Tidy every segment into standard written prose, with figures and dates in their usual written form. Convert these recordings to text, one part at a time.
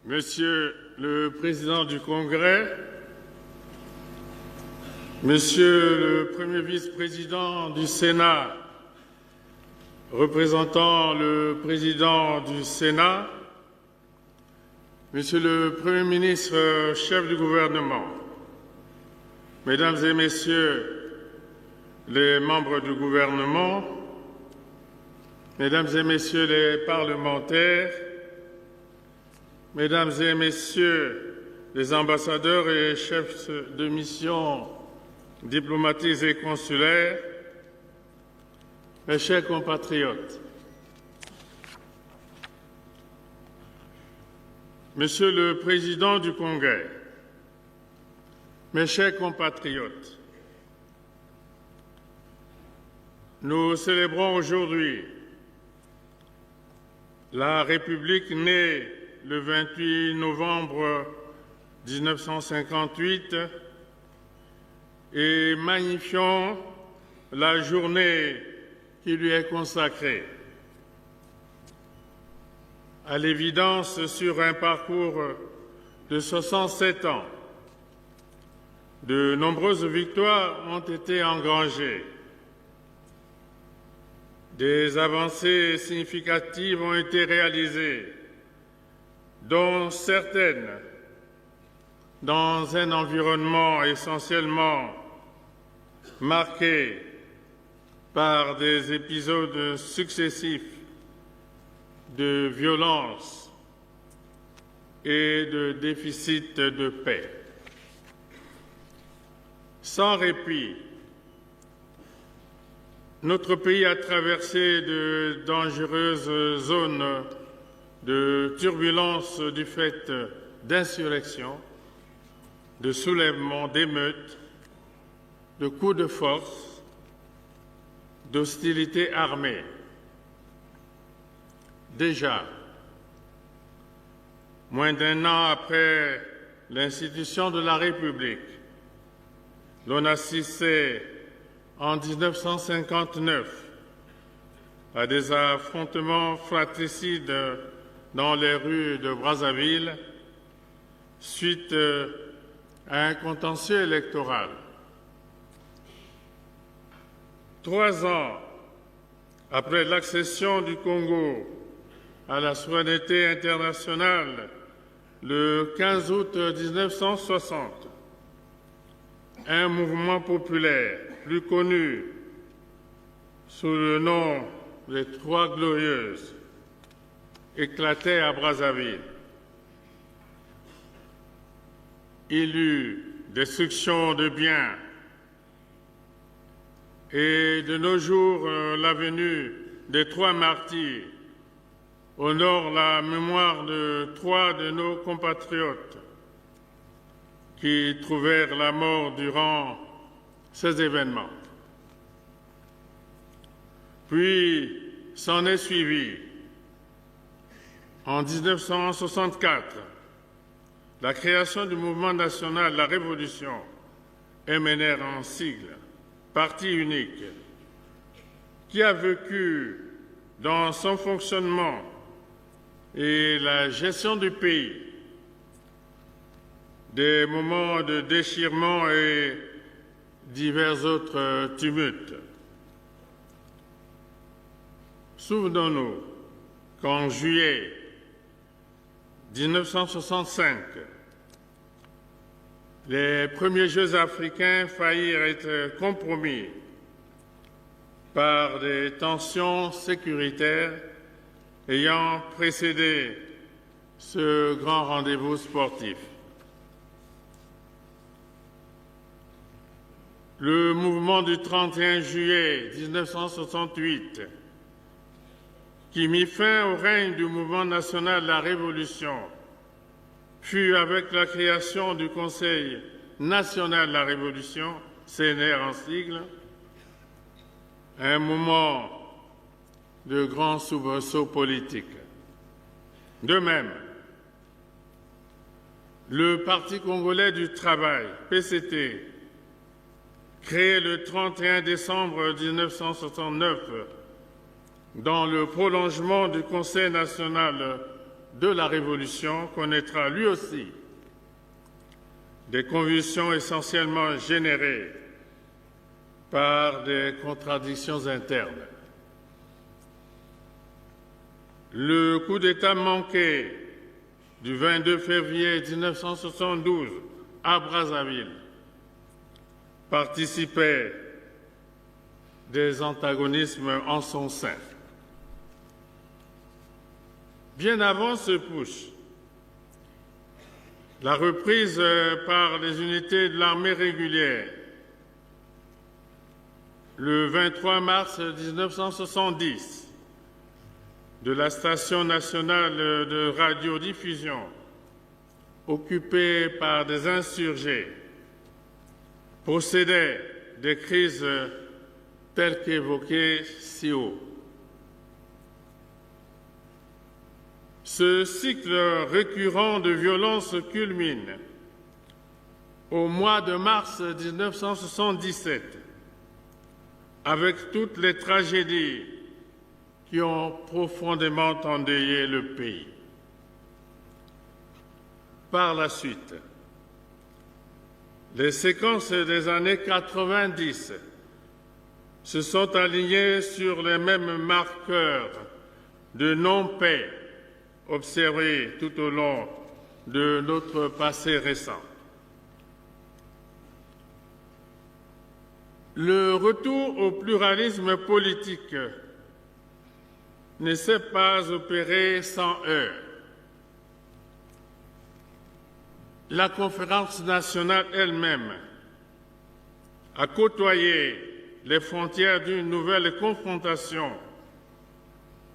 Monsieur le Président du Congrès, Monsieur le Premier vice-président du Sénat, représentant le Président du Sénat, Monsieur le Premier ministre, chef du gouvernement, Mesdames et Messieurs les membres du gouvernement, Mesdames et Messieurs les parlementaires, Mesdames et Messieurs les ambassadeurs et chefs de mission diplomatiques et consulaires, mes chers compatriotes, Monsieur le Président du Congrès, mes chers compatriotes, nous célébrons aujourd'hui la République née le 28 novembre 1958 et magnifions la journée qui lui est consacrée. À l'évidence, sur un parcours de 67 ans, de nombreuses victoires ont été engrangées. Des avancées significatives ont été réalisées, dont certaines dans un environnement essentiellement marqué par des épisodes successifs de violence et de déficit de paix. Sans répit, notre pays a traversé de dangereuses zones de turbulence du fait d'insurrections, de soulèvements, d'émeutes, de coups de force, d'hostilités armées. Déjà, moins d'un an après l'institution de la République, l'on assistait en 1959 à des affrontements fratricides dans les rues de Brazzaville suite à un contentieux électoral. 3 ans après l'accession du Congo à la souveraineté internationale, le 15 août 1960, un mouvement populaire, plus connu sous le nom des Trois Glorieuses, éclatait à Brazzaville. Il eut destruction de biens et de nos jours, la venue des Trois Martyrs honore la mémoire de 3 de nos compatriotes qui trouvèrent la mort durant ces événements. Puis s'en est suivi, en 1964, la création du mouvement national La Révolution, MNR en sigle, parti unique, qui a vécu dans son fonctionnement et la gestion du pays des moments de déchirement et divers autres tumultes. Souvenons-nous qu'en juillet 1965, les premiers Jeux africains faillirent être compromis par des tensions sécuritaires ayant précédé ce grand rendez-vous sportif. Le mouvement du 31 juillet 1968, qui mit fin au règne du mouvement national de la Révolution, fut avec la création du Conseil national de la Révolution, CNR en sigle, un moment de grands soubresauts politiques. De même, le Parti congolais du travail, PCT, créé le 31 décembre 1969 dans le prolongement du Conseil national de la Révolution connaîtra lui aussi des convulsions essentiellement générées par des contradictions internes. Le coup d'État manqué du 22 février 1972 à Brazzaville participait des antagonismes en son sein. Bien avant ce putsch, la reprise par les unités de l'armée régulière le 23 mars 1970 de la station nationale de radiodiffusion occupée par des insurgés possédait des crises telles qu'évoquées si haut. Ce cycle récurrent de violence culmine au mois de mars 1977 avec toutes les tragédies qui ont profondément endeuillé le pays. Par la suite, les séquences des années 90 se sont alignées sur les mêmes marqueurs de non-paix observés tout au long de notre passé récent. Le retour au pluralisme politique ne s'est pas opéré sans heurts. La conférence nationale elle-même a côtoyé les frontières d'une nouvelle confrontation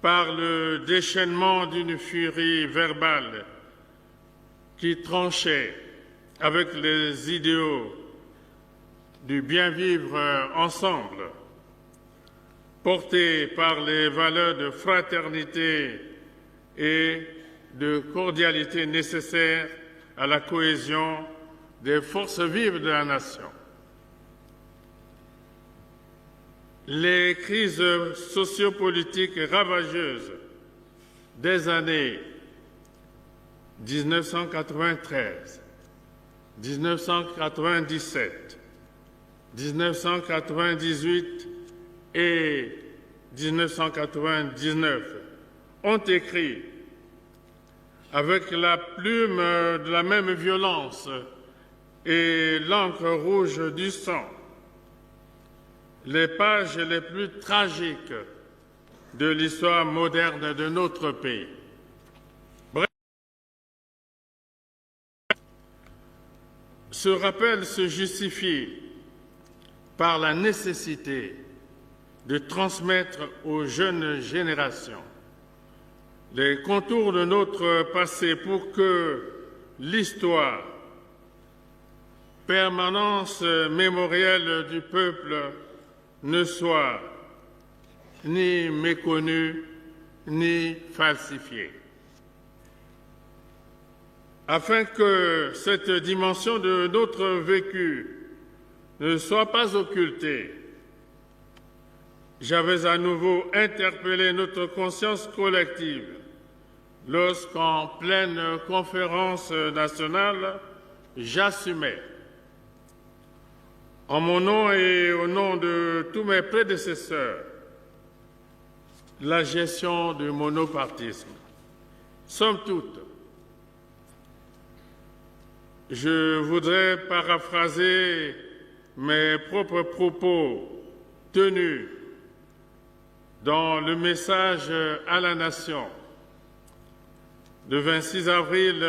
par le déchaînement d'une furie verbale qui tranchait avec les idéaux du bien vivre ensemble, portés par les valeurs de fraternité et de cordialité nécessaires à la cohésion des forces vives de la nation. Les crises sociopolitiques ravageuses des années 1993, 1997, 1998 et 1999 ont écrit avec la plume de la même violence et l'encre rouge du sang les pages les plus tragiques de l'histoire moderne de notre pays. Bref, ce rappel se justifie par la nécessité de transmettre aux jeunes générations les contours de notre passé pour que l'histoire, permanence mémorielle du peuple, ne soit ni méconnue ni falsifiée. Afin que cette dimension de notre vécu ne soit pas occultée, j'avais à nouveau interpellé notre conscience collective lorsqu'en pleine conférence nationale, j'assumais, en mon nom et au nom de tous mes prédécesseurs, la gestion du monopartisme. Somme toute, je voudrais paraphraser mes propres propos tenus dans le message à la nation le 26 avril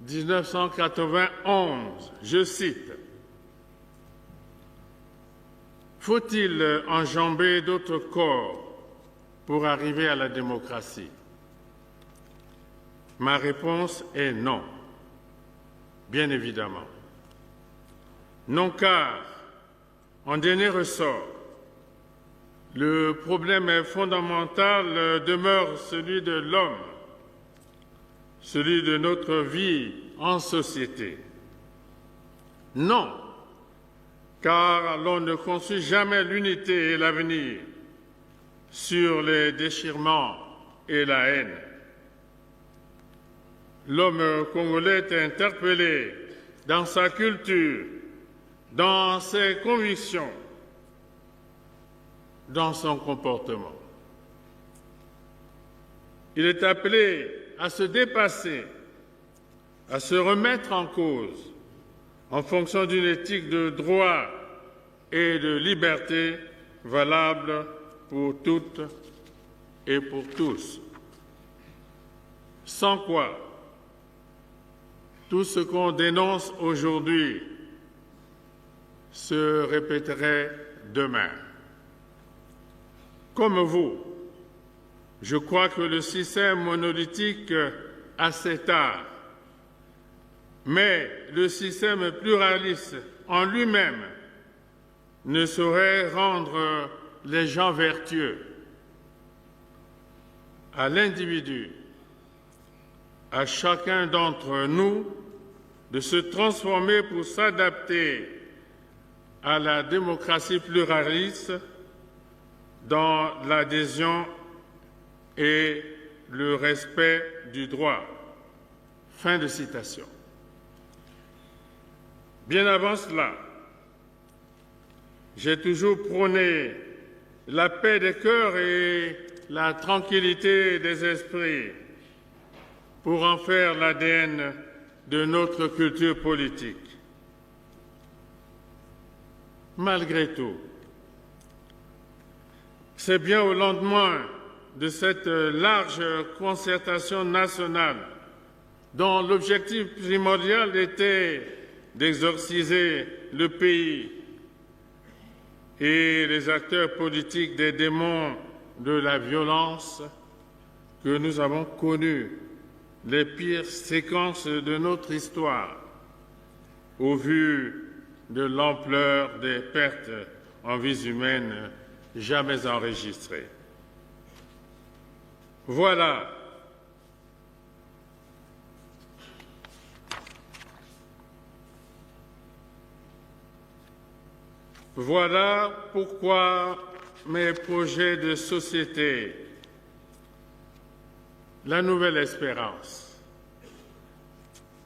1991. Je cite: « Faut-il enjamber d'autres corps pour arriver à la démocratie ?» Ma réponse est non, bien évidemment. Non, car, en dernier ressort, le problème fondamental demeure celui de l'homme, celui de notre vie en société. Non, car l'on ne construit jamais l'unité et l'avenir sur les déchirements et la haine. l'homme congolais est interpellé dans sa culture, dans ses convictions, dans son comportement. Il est appelé à se dépasser, à se remettre en cause en fonction d'une éthique de droit et de liberté valable pour toutes et pour tous. Sans quoi, tout ce qu'on dénonce aujourd'hui se répéterait demain. Comme vous, je crois que le système monolithique a ses tares, mais le système pluraliste en lui-même ne saurait rendre les gens vertueux. À l'individu, à chacun d'entre nous de se transformer pour s'adapter à la démocratie pluraliste dans l'adhésion et le respect du droit. Fin de citation. Bien avant cela, j'ai toujours prôné la paix des cœurs et la tranquillité des esprits pour en faire l'ADN de notre culture politique. Malgré tout, c'est bien au lendemain de cette large concertation nationale dont l'objectif primordial était d'exorciser le pays et les acteurs politiques des démons de la violence que nous avons connu les pires séquences de notre histoire au vu de l'ampleur des pertes en vies humaines jamais enregistrées. Voilà pourquoi mes projets de société, la nouvelle espérance,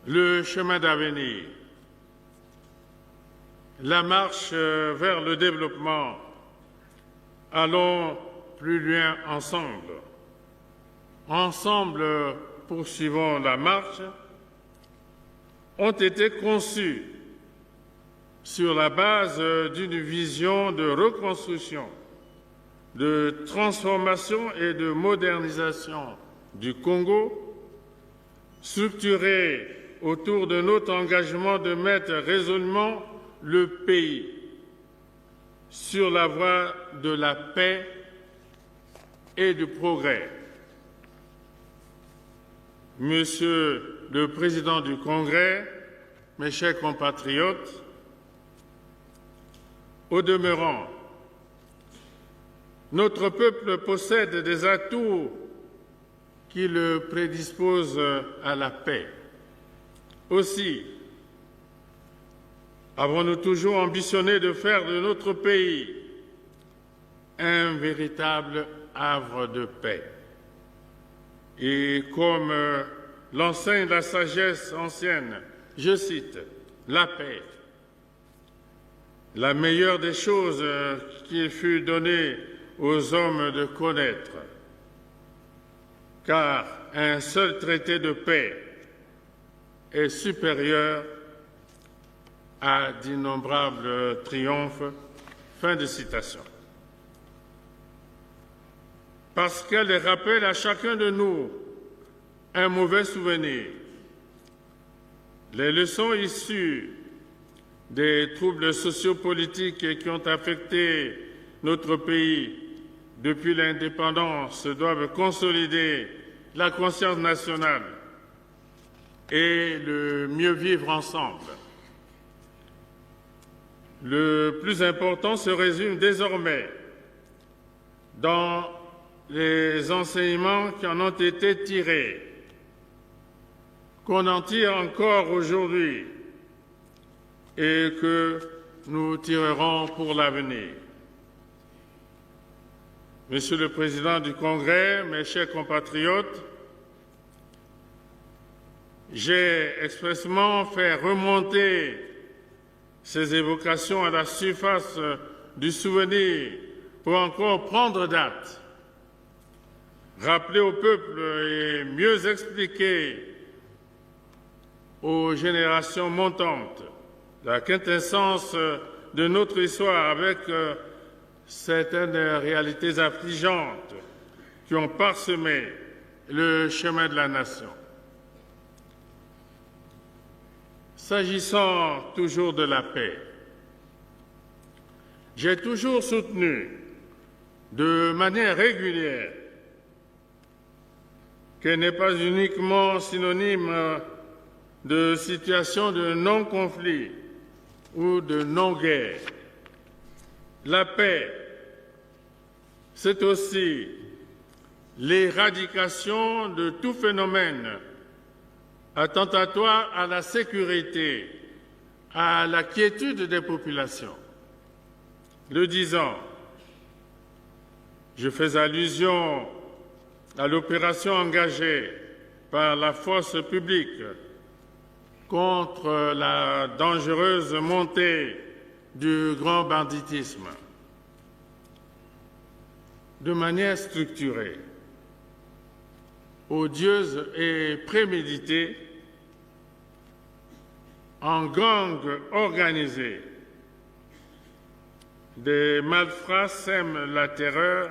le chemin d'avenir, la marche vers le développement, allons plus loin ensemble. Ensemble, poursuivons la marche, ont été conçus sur la base d'une vision de reconstruction, de transformation et de modernisation du Congo, structurée autour de notre engagement de mettre résolument le pays sur la voie de la paix et du progrès. Monsieur le Président du Congrès, mes chers compatriotes, au demeurant, notre peuple possède des atouts qui le prédisposent à la paix. Aussi, avons-nous toujours ambitionné de faire de notre pays un véritable havre de paix. Et comme l'enseigne la sagesse ancienne, je cite, « La paix, la meilleure des choses qu'il fut donné aux hommes de connaître, car un seul traité de paix est supérieur à d'innombrables triomphes. » Fin de citation. Parce qu'elle rappelle à chacun de nous un mauvais souvenir. Les leçons issues des troubles sociopolitiques qui ont affecté notre pays depuis l'indépendance doivent consolider la conscience nationale et le mieux vivre ensemble. Le plus important se résume désormais dans les enseignements qui en ont été tirés, qu'on en tire encore aujourd'hui et que nous tirerons pour l'avenir. Monsieur le Président du Congrès, mes chers compatriotes, j'ai expressément fait remonter ces évocations à la surface du souvenir pour encore prendre date, rappeler au peuple et mieux expliquer aux générations montantes la quintessence de notre histoire avec certaines réalités affligeantes qui ont parsemé le chemin de la nation. S'agissant toujours de la paix, j'ai toujours soutenu de manière régulière qu'elle n'est pas uniquement synonyme de situation de non-conflit ou de non-guerre. La paix, c'est aussi l'éradication de tout phénomène attentatoire à la sécurité, à la quiétude des populations. Le disant, je fais allusion à l'opération engagée par la force publique contre la dangereuse montée du grand banditisme. De manière structurée, odieuse et préméditée, en gangs organisés, des malfrats sèment la terreur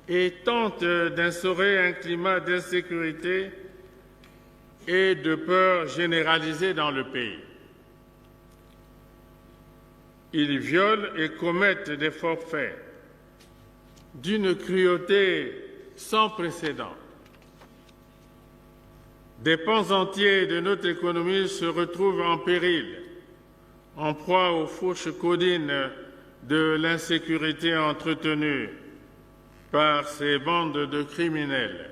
et tentent d'instaurer un climat d'insécurité et de peur généralisée dans le pays. Ils violent et commettent des forfaits d'une cruauté sans précédent. Des pans entiers de notre économie se retrouvent en péril, en proie aux fauches codines de l'insécurité entretenue par ces bandes de criminels.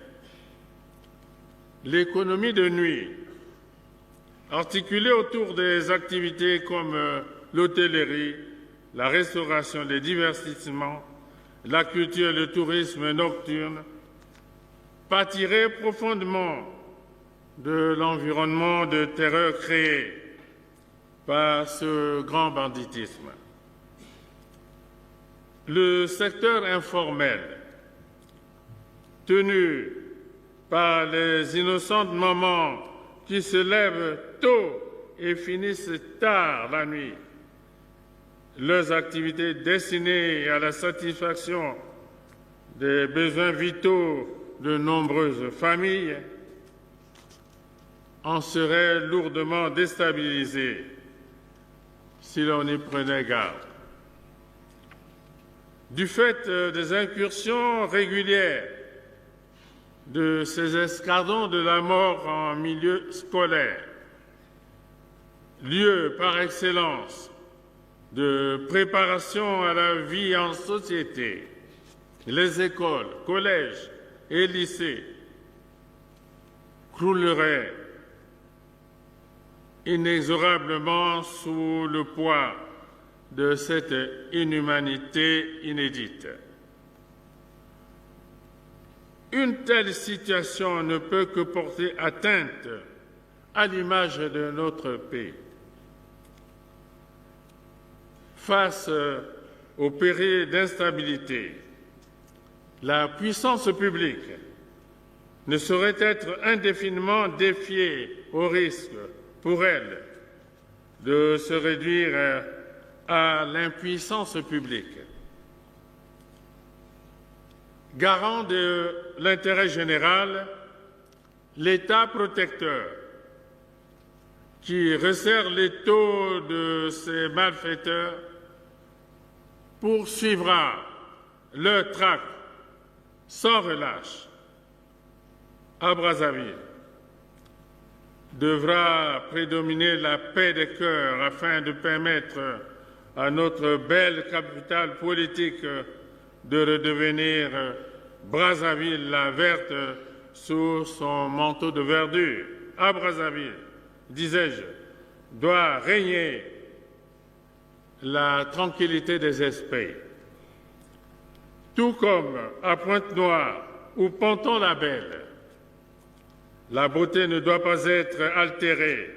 L'économie de nuit, articulée autour des activités comme l'hôtellerie, la restauration, les divertissements, la culture et le tourisme nocturne, pâtirait profondément de l'environnement de terreur créé par ce grand banditisme. Le secteur informel, tenu par les innocentes mamans qui se lèvent tôt et finissent tard la nuit, leurs activités destinées à la satisfaction des besoins vitaux de nombreuses familles, en seraient lourdement déstabilisées si l'on y prenait garde. Du fait des incursions régulières de ces escadrons de la mort en milieu scolaire, lieu par excellence de préparation à la vie en société, les écoles, collèges et lycées crouleraient inexorablement sous le poids de cette inhumanité inédite. Une telle situation ne peut que porter atteinte à l'image de notre pays. Face au péril d'instabilité, la puissance publique ne saurait être indéfiniment défiée au risque pour elle de se réduire à l'impuissance publique. Garant de l'intérêt général, l'État protecteur, qui resserre l'étau de ces malfaiteurs, poursuivra leur traque sans relâche. À Brazzaville, devra prédominer la paix des cœurs afin de permettre à notre belle capitale politique de redevenir Brazzaville la verte sous son manteau de verdure. À Brazzaville, disais-je, doit régner la tranquillité des esprits. Tout comme à Pointe-Noire ou Ponton-la-Belle, La beauté ne doit pas être altérée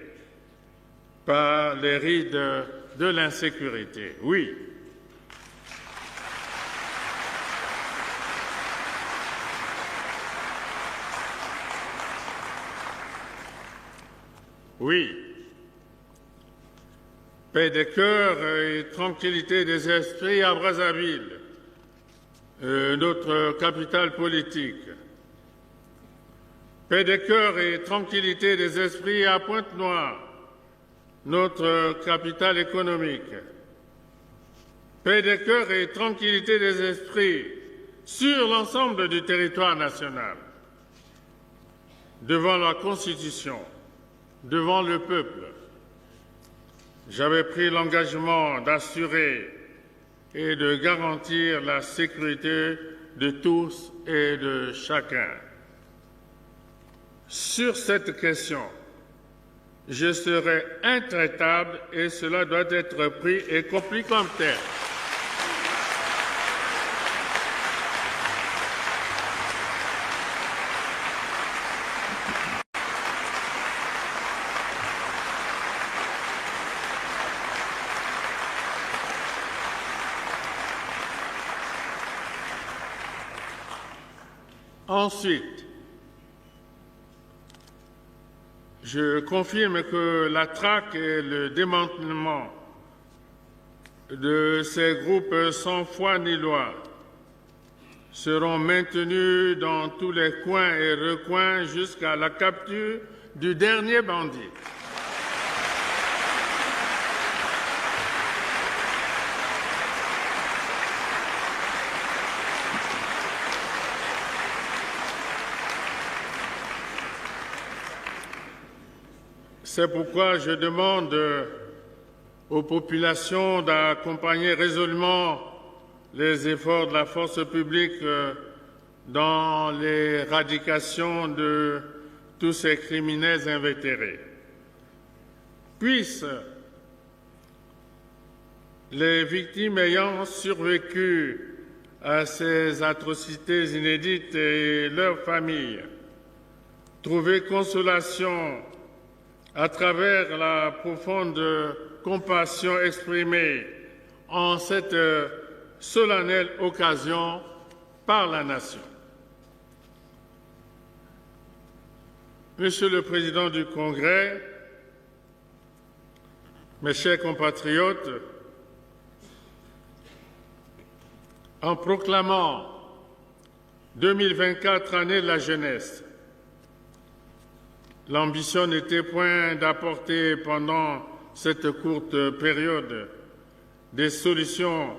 par les rides de l'insécurité. Oui. Oui. Paix des cœurs et tranquillité des esprits à Brazzaville, notre capitale politique. Paix des cœurs et tranquillité des esprits à Pointe-Noire, notre capitale économique. Paix des cœurs et tranquillité des esprits sur l'ensemble du territoire national. Devant la Constitution, devant le peuple, j'avais pris l'engagement d'assurer et de garantir la sécurité de tous et de chacun. Sur cette question, je serai intraitable et cela doit être pris et compris comme tel. Ensuite, je confirme que la traque et le démantèlement de ces groupes sans foi ni loi seront maintenus dans tous les coins et recoins jusqu'à la capture du dernier bandit. C'est pourquoi je demande aux populations d'accompagner résolument les efforts de la force publique dans l'éradication de tous ces criminels invétérés. Puissent les victimes ayant survécu à ces atrocités inédites et leurs familles trouver consolation à travers la profonde compassion exprimée en cette solennelle occasion par la Nation. Monsieur le Président du Congrès, mes chers compatriotes, en proclamant 2024 année de la jeunesse, l'ambition n'était point d'apporter pendant cette courte période des solutions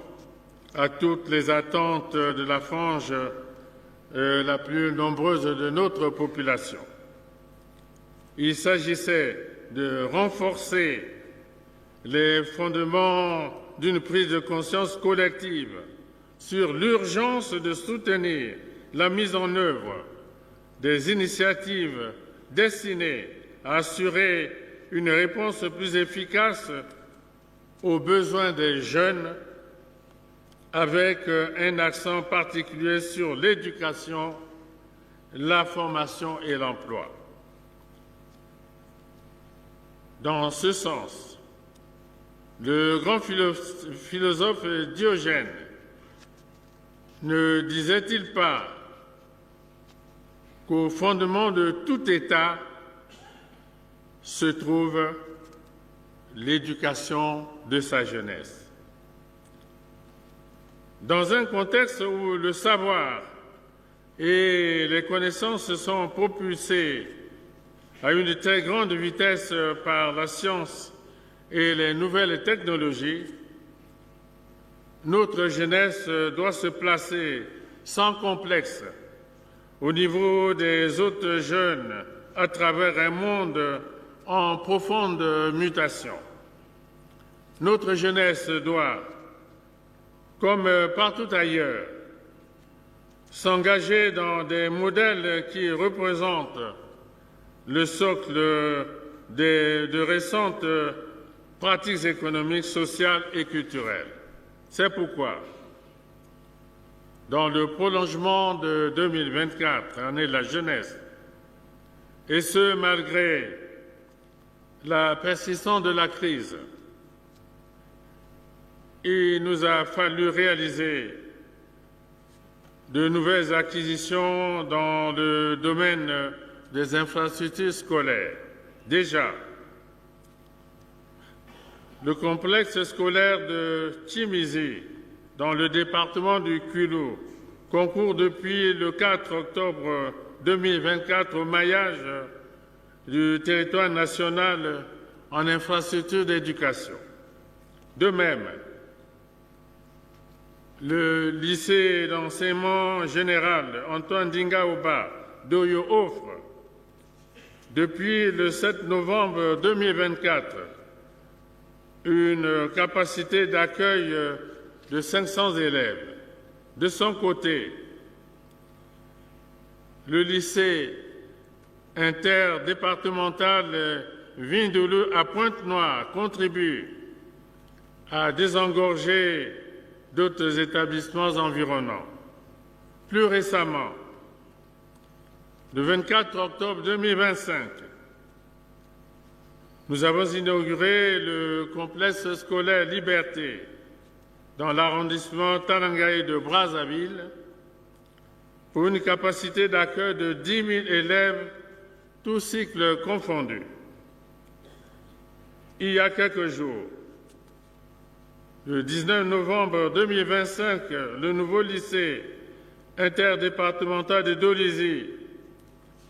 à toutes les attentes de la frange la plus nombreuse de notre population. Il s'agissait de renforcer les fondements d'une prise de conscience collective sur l'urgence de soutenir la mise en œuvre des initiatives destinées à assurer une réponse plus efficace aux besoins des jeunes, avec un accent particulier sur l'éducation, la formation et l'emploi. Dans ce sens, le grand philosophe Diogène ne disait-il pas qu'au fondement de tout État se trouve l'éducation de sa jeunesse? Dans un contexte où le savoir et les connaissances sont propulsés à une très grande vitesse par la science et les nouvelles technologies, notre jeunesse doit se placer sans complexe au niveau des autres jeunes à travers un monde en profonde mutation. Notre jeunesse doit, comme partout ailleurs, s'engager dans des modèles qui représentent le socle de récentes pratiques économiques, sociales et culturelles. C'est pourquoi, dans le prolongement de 2024, année de la jeunesse, et ce malgré la persistance de la crise. Il nous a fallu réaliser de nouvelles acquisitions dans le domaine des infrastructures scolaires. Déjà, le complexe scolaire de Tchimizi, dans le département du Kwilu, concourt depuis le 4 octobre 2024 au maillage du territoire national en infrastructures d'éducation. De même, le lycée d'enseignement général Antoine Dingaoba d'Oyo offre, depuis le 7 novembre 2024, une capacité d'accueil de 500 élèves. De son côté, le lycée interdépartemental Vindoulo à Pointe-Noire contribue à désengorger d'autres établissements environnants. Plus récemment, le 24 octobre 2025, nous avons inauguré le complexe scolaire Liberté dans l'arrondissement Talangaye de Brazzaville pour une capacité d'accueil de 10 000 élèves, tous cycles confondus. Il y a quelques jours, le 19 novembre 2025, le nouveau lycée interdépartemental de Dolisie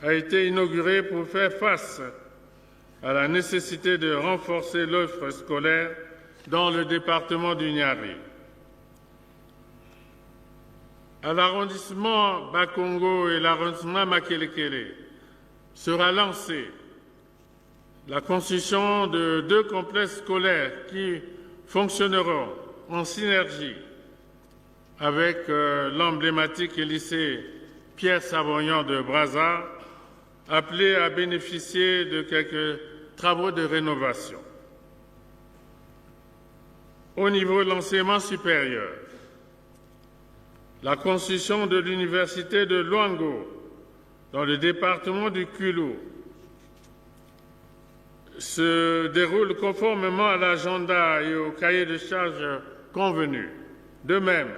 a été inauguré pour faire face à la nécessité de renforcer l'offre scolaire dans le département du Niari. À l'arrondissement Bakongo et l'arrondissement Makelekele sera lancée la construction de 2 complexes scolaires qui fonctionneront en synergie avec l'emblématique lycée Pierre Savoyant de Brazza, appelé à bénéficier de quelques travaux de rénovation. Au niveau de l'enseignement supérieur, la construction de l'université de Luango dans le département du Kwilu se déroule conformément à l'agenda et au cahier de charges convenu. De même,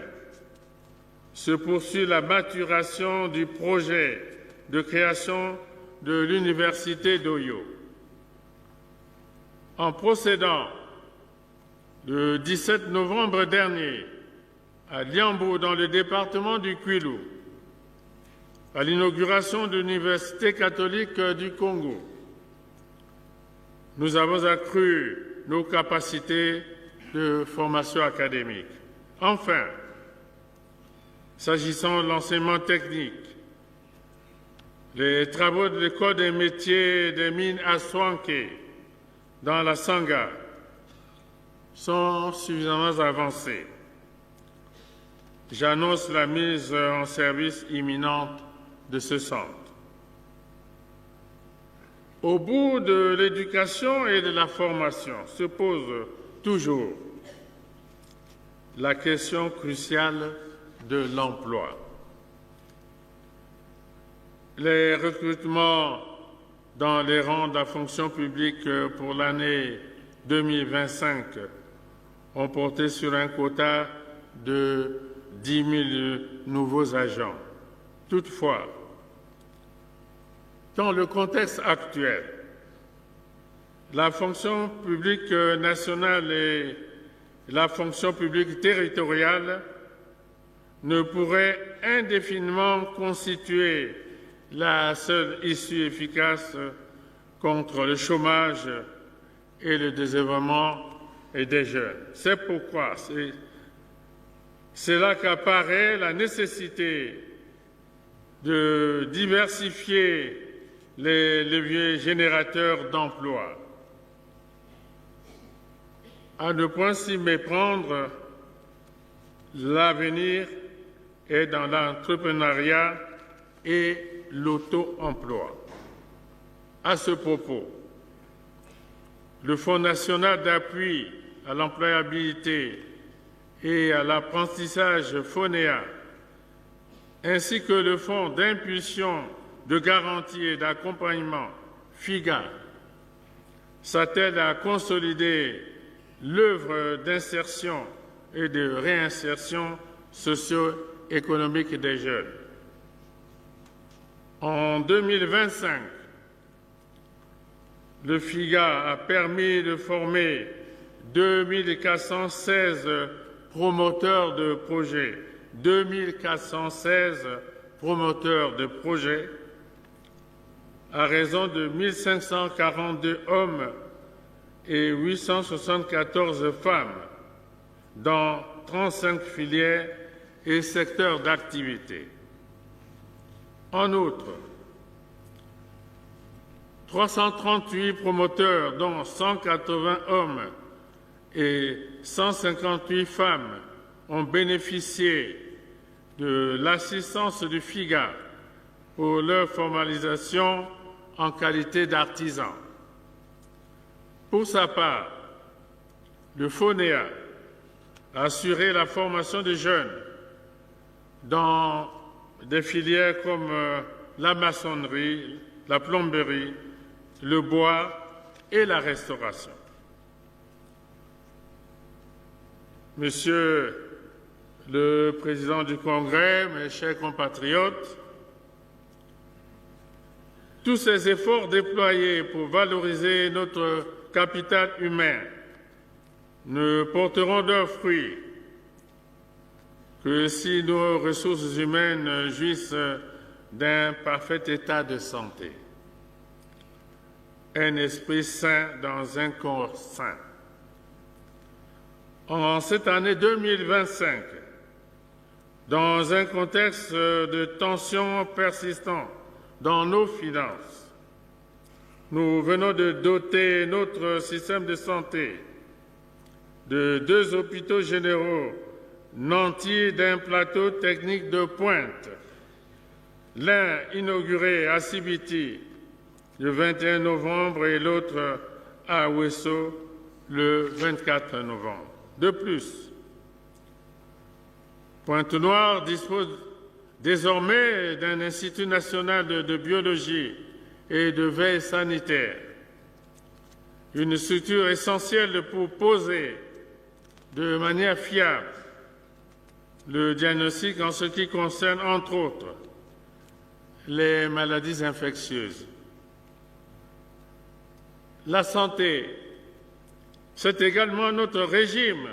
se poursuit la maturation du projet de création de l'université d'Oyo. En procédant le 17 novembre dernier à Liambo, dans le département du Kwilu, à l'inauguration de l'Université catholique du Congo, nous avons accru nos capacités de formation académique. Enfin, s'agissant de l'enseignement technique, les travaux de l'École des métiers des mines à Swanké, dans la Sangha, sont suffisamment avancés. J'annonce la mise en service imminente de ce centre. Au bout de l'éducation et de la formation se pose toujours la question cruciale de l'emploi. Les recrutements dans les rangs de la fonction publique pour l'année 2025 ont porté sur un quota de 10 000 nouveaux agents. Toutefois, dans le contexte actuel, la fonction publique nationale et la fonction publique territoriale ne pourraient indéfiniment constituer la seule issue efficace contre le chômage et le désœuvrement des jeunes. C'est pourquoi c'est là qu'apparaît la nécessité de diversifier les leviers générateurs d'emplois. À ne point s'y méprendre, l'avenir est dans l'entrepreneuriat et l'auto-emploi. À ce propos, le Fonds national d'appui à l'employabilité et à l'apprentissage FONEA, ainsi que le Fonds d'impulsion de garantie et d'accompagnement, FIGA, s'attelle à consolider l'œuvre d'insertion et de réinsertion socio-économique des jeunes. En 2025, le FIGA a permis de former 2416 promoteurs de projets, 2416 promoteurs de projets, à raison de 1542 hommes et 874 femmes dans 35 filières et secteurs d'activité. En outre, 338 promoteurs, dont 180 hommes et 158 femmes, ont bénéficié de l'assistance du FIGA pour leur formalisation en qualité d'artisan. Pour sa part, le FONEA a assuré la formation des jeunes dans des filières comme la maçonnerie, la plomberie, le bois et la restauration. Monsieur le Président du Congrès, mes chers compatriotes, tous ces efforts déployés pour valoriser notre capital humain ne porteront leurs fruits que si nos ressources humaines jouissent d'un parfait état de santé. Un esprit sain dans un corps sain. En cette année 2025, dans un contexte de tensions persistantes dans nos finances, nous venons de doter notre système de santé de 2 hôpitaux généraux nantis d'un plateau technique de pointe, l'un inauguré à Sibiti le 21 novembre et l'autre à Ouesso le 24 novembre. De plus, Pointe-Noire dispose désormais d'un Institut national de biologie et de veille sanitaire, une structure essentielle pour poser de manière fiable le diagnostic en ce qui concerne, entre autres, les maladies infectieuses. La santé, c'est également notre régime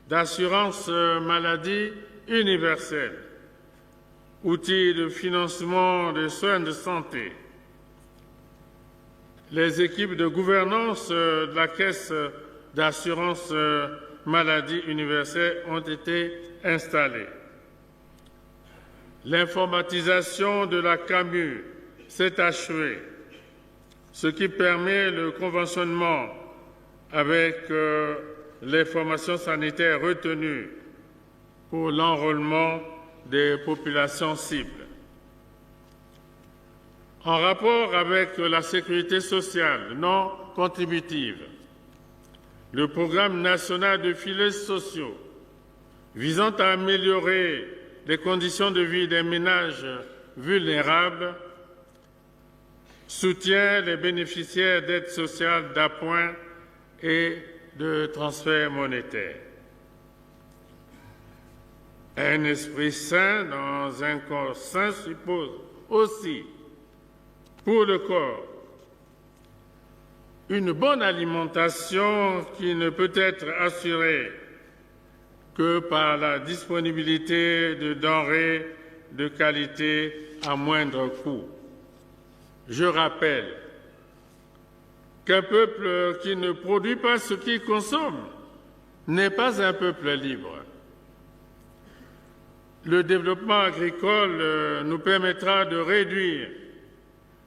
d'assurance maladie universelle, outil de financement des soins de santé. Les équipes de gouvernance de la Caisse d'assurance maladie universelle ont été installées. L'informatisation de la CAMU s'est achevée, ce qui permet le conventionnement avec les formations sanitaires retenues pour l'enrôlement des populations cibles. En rapport avec la sécurité sociale non contributive, le programme national de filets sociaux visant à améliorer les conditions de vie des ménages vulnérables soutient les bénéficiaires d'aides sociales d'appoint et de transferts monétaires. Un esprit sain dans un corps sain suppose aussi, pour le corps, une bonne alimentation qui ne peut être assurée que par la disponibilité de denrées de qualité à moindre coût. Je rappelle qu'un peuple qui ne produit pas ce qu'il consomme n'est pas un peuple libre. Le développement agricole nous permettra de réduire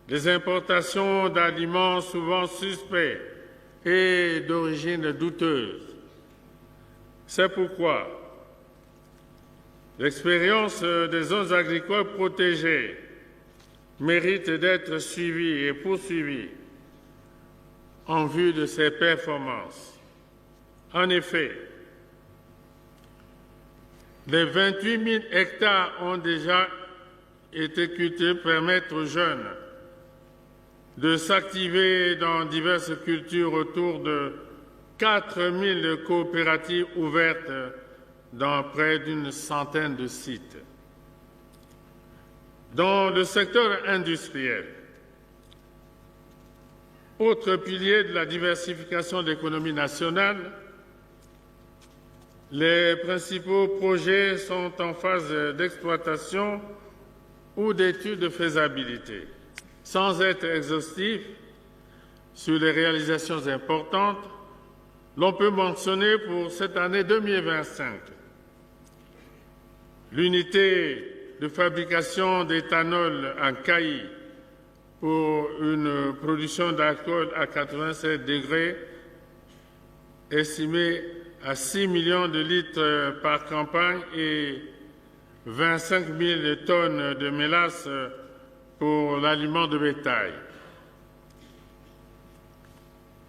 les importations d'aliments souvent suspects et d'origine douteuse. C'est pourquoi l'expérience des zones agricoles protégées mérite d'être suivie et poursuivie en vue de ses performances. En effet, les 28 000 hectares ont déjà été cultivés permettent aux jeunes de s'activer dans diverses cultures autour de 4000 coopératives ouvertes dans près d'une centaine de sites. Dans le secteur industriel, autre pilier de la diversification de l'économie nationale, les principaux projets sont en phase d'exploitation ou d'études de faisabilité. Sans être exhaustif sur les réalisations importantes, l'on peut mentionner pour cette année 2025 l'unité de fabrication d'éthanol en Cailly pour une production d'alcool à 87 degrés estimée à 6 millions de litres par campagne et 25 000 tonnes de mélasse pour l'aliment de bétail.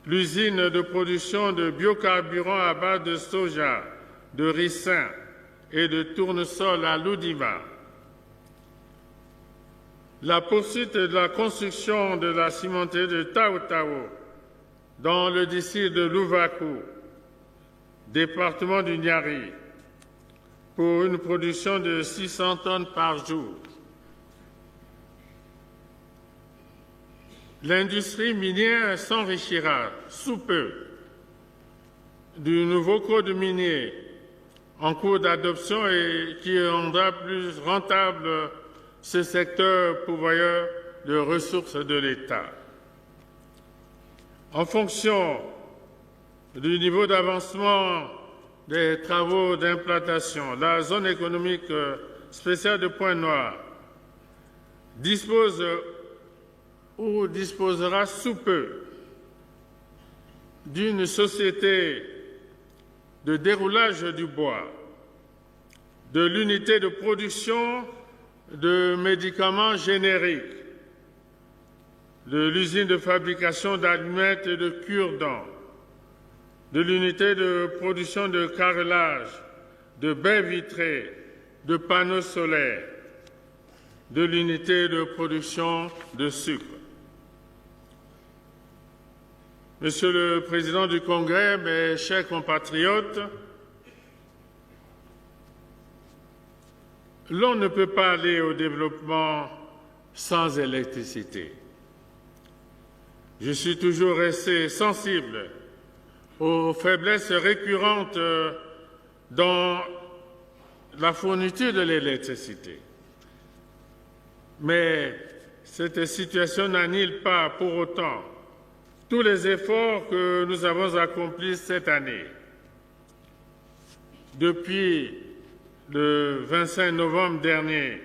L'usine de production de biocarburants à base de soja, de ricin et de tournesol à Loudiva. La poursuite de la construction de la cimenterie de Taotao dans le district de Louvakou, département du Niari, pour une production de 600 tonnes par jour. L'industrie minière s'enrichira sous peu du nouveau code minier en cours d'adoption et qui rendra plus rentable ce secteur pourvoyeur de ressources de l'État. En fonction du niveau d'avancement des travaux d'implantation, la zone économique spéciale de Pointe-Noire dispose ou disposera sous peu d'une société de déroulage du bois, de l'unité de production de médicaments génériques, de l'usine de fabrication d'allumettes et de cure-dents, de l'unité de production de carrelage, de baies vitrées, de panneaux solaires, de l'unité de production de sucre. Monsieur le Président du Congrès, mes chers compatriotes, l'on ne peut pas aller au développement sans électricité. Je suis toujours resté sensible aux faiblesses récurrentes dans la fourniture de l'électricité. Mais cette situation n'annule pas pour autant tous les efforts que nous avons accomplis cette année. Depuis le 25 novembre dernier,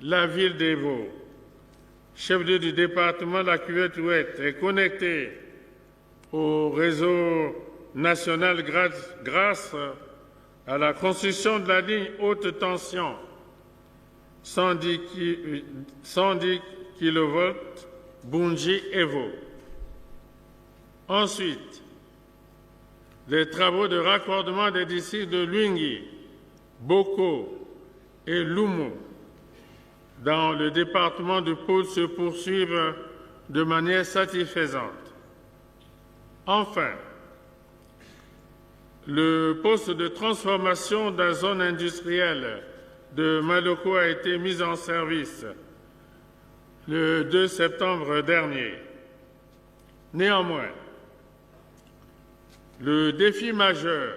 la ville d'Évo, chef-lieu du département de la Cuvette-Ouette, est connectée au réseau national grâce à la construction de la ligne haute tension 110 kV Bunji-Évo. Ensuite, les travaux de raccordement des districts de Luingui, Boko et Lumo dans le département de Pôle se poursuivent de manière satisfaisante. Enfin, le poste de transformation de la zone industrielle de Maloko a été mis en service le 2 septembre dernier. Néanmoins, le défi majeur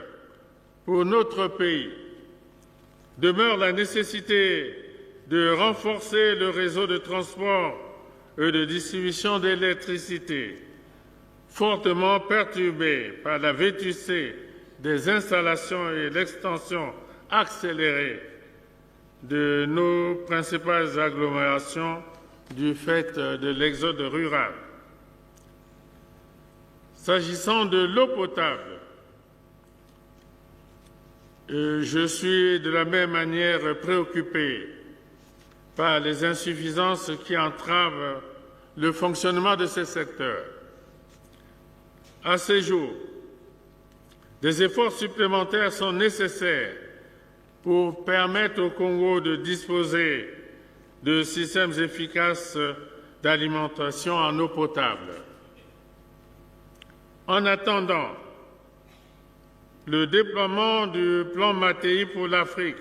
pour notre pays demeure la nécessité de renforcer le réseau de transport et de distribution d'électricité, fortement perturbé par la vétusté des installations et l'extension accélérée de nos principales agglomérations du fait de l'exode rural. S'agissant de l'eau potable, je suis de la même manière préoccupé par les insuffisances qui entravent le fonctionnement de ce secteur. À ce jour, des efforts supplémentaires sont nécessaires pour permettre au Congo de disposer de systèmes efficaces d'alimentation en eau potable. En attendant, le déploiement du plan Mattei pour l'Afrique,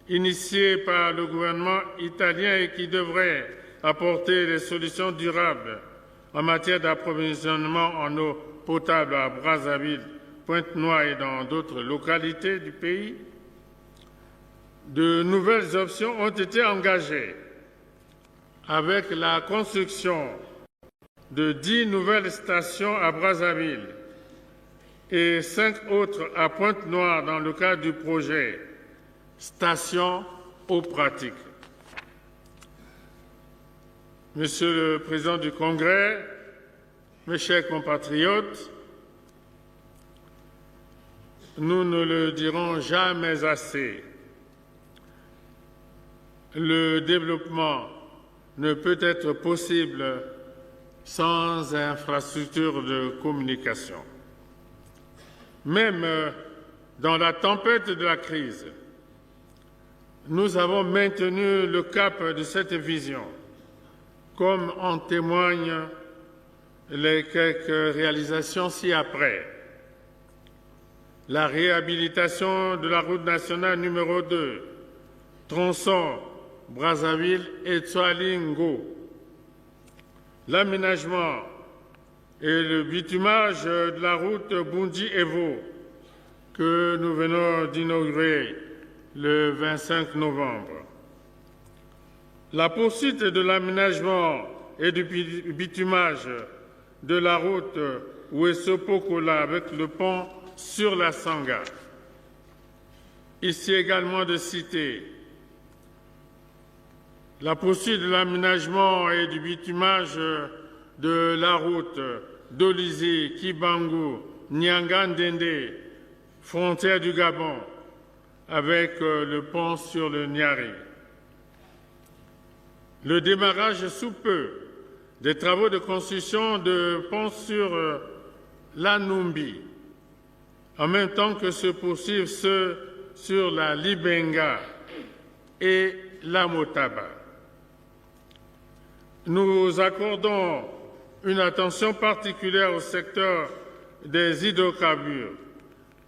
initié par le gouvernement italien et qui devrait apporter des solutions durables en matière d'approvisionnement en eau potable à Brazzaville, Pointe-Noire et dans d'autres localités du pays, de nouvelles options ont été engagées avec la construction de 10 nouvelles stations à Brazzaville et 5 autres à Pointe-Noire dans le cadre du projet Station eau pratique. Monsieur le Président du Congrès, mes chers compatriotes, nous ne le dirons jamais assez. Le développement ne peut être possible sans infrastructures de communication. Même dans la tempête de la crise, nous avons maintenu le cap de cette vision, comme en témoignent les quelques réalisations ci-après. La réhabilitation de la route nationale numéro 2, tronçon Brazzaville et Tsoalingo, l'aménagement et le bitumage de la route Bundi-Evo que nous venons d'inaugurer le 25 novembre. La poursuite de l'aménagement et du bitumage de la route Ouesso-Pokola avec le pont sur la Sanga. Ici également de citer la poursuite de l'aménagement et du bitumage de la route d'Olizi, Kibangu, Nyangandende, frontière du Gabon, avec le pont sur le Niari. Le démarrage sous peu des travaux de construction de pont sur l'Anumbi, en même temps que se poursuivent ceux sur la Libenga et la Motaba. Nous accordons une attention particulière au secteur des hydrocarbures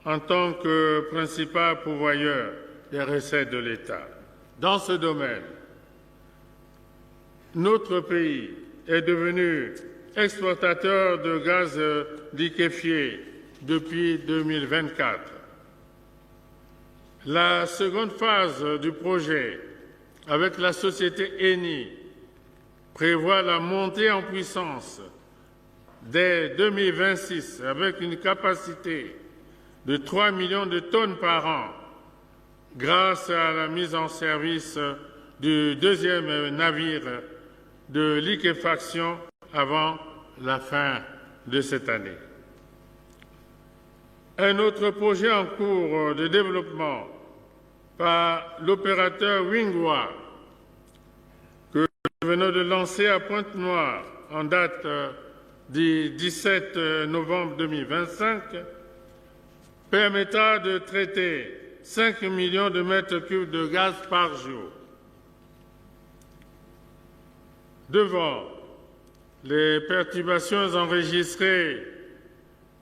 en tant que principal pourvoyeur des recettes de l'État. Dans ce domaine, notre pays est devenu exportateur de gaz liquéfié depuis 2024. La seconde phase du projet, avec la société Eni, prévoit la montée en puissance dès 2026 avec une capacité de 3 millions de tonnes par an grâce à la mise en service du deuxième navire de liquéfaction avant la fin de cette année. Un autre projet en cours de développement par l'opérateur Wingwa que nous venons de lancer à Pointe-Noire en date du 17 novembre 2025 permettra de traiter 5 millions de mètres cubes de gaz par jour. Devant les perturbations enregistrées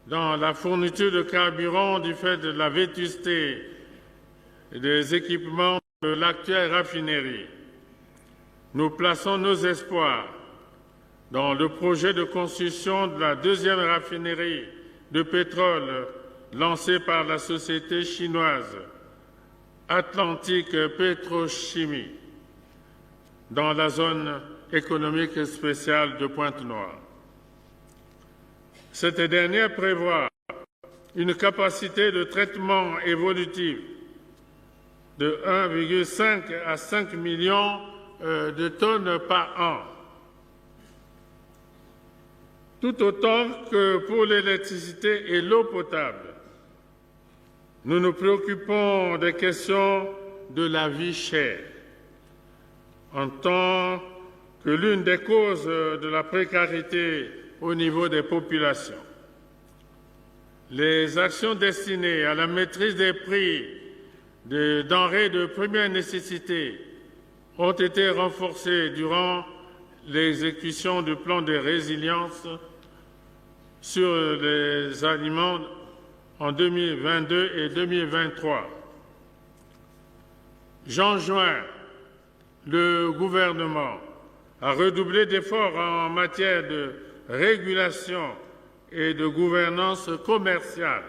dans la fourniture de carburant du fait de la vétusté des équipements de l'actuelle raffinerie, nous plaçons nos espoirs dans le projet de construction de la deuxième raffinerie de pétrole lancée par la société chinoise Atlantique Pétrochimie dans la zone économique spéciale de Pointe-Noire. Cette dernière prévoit une capacité de traitement évolutive de 1,5 à 5 millions de tonnes par an. Tout autant que pour l'électricité et l'eau potable, nous nous préoccupons des questions de la vie chère, en tant que l'une des causes de la précarité au niveau des populations. Les actions destinées à la maîtrise des prix des denrées de première nécessité ont été renforcées durant l'exécution du plan de résilience sur les aliments en 2022 et 2023. J'enjoins le gouvernement à redoubler d'efforts en matière de régulation et de gouvernance commerciale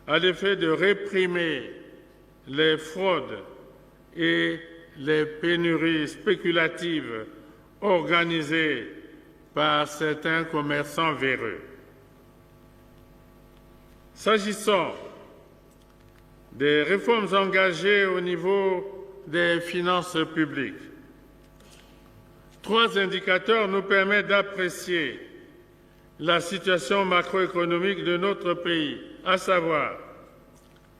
à l'effet de réprimer les fraudes et les pénuries spéculatives organisées par certains commerçants véreux. S'agissant des réformes engagées au niveau des finances publiques, 3 indicateurs nous permettent d'apprécier la situation macroéconomique de notre pays, à savoir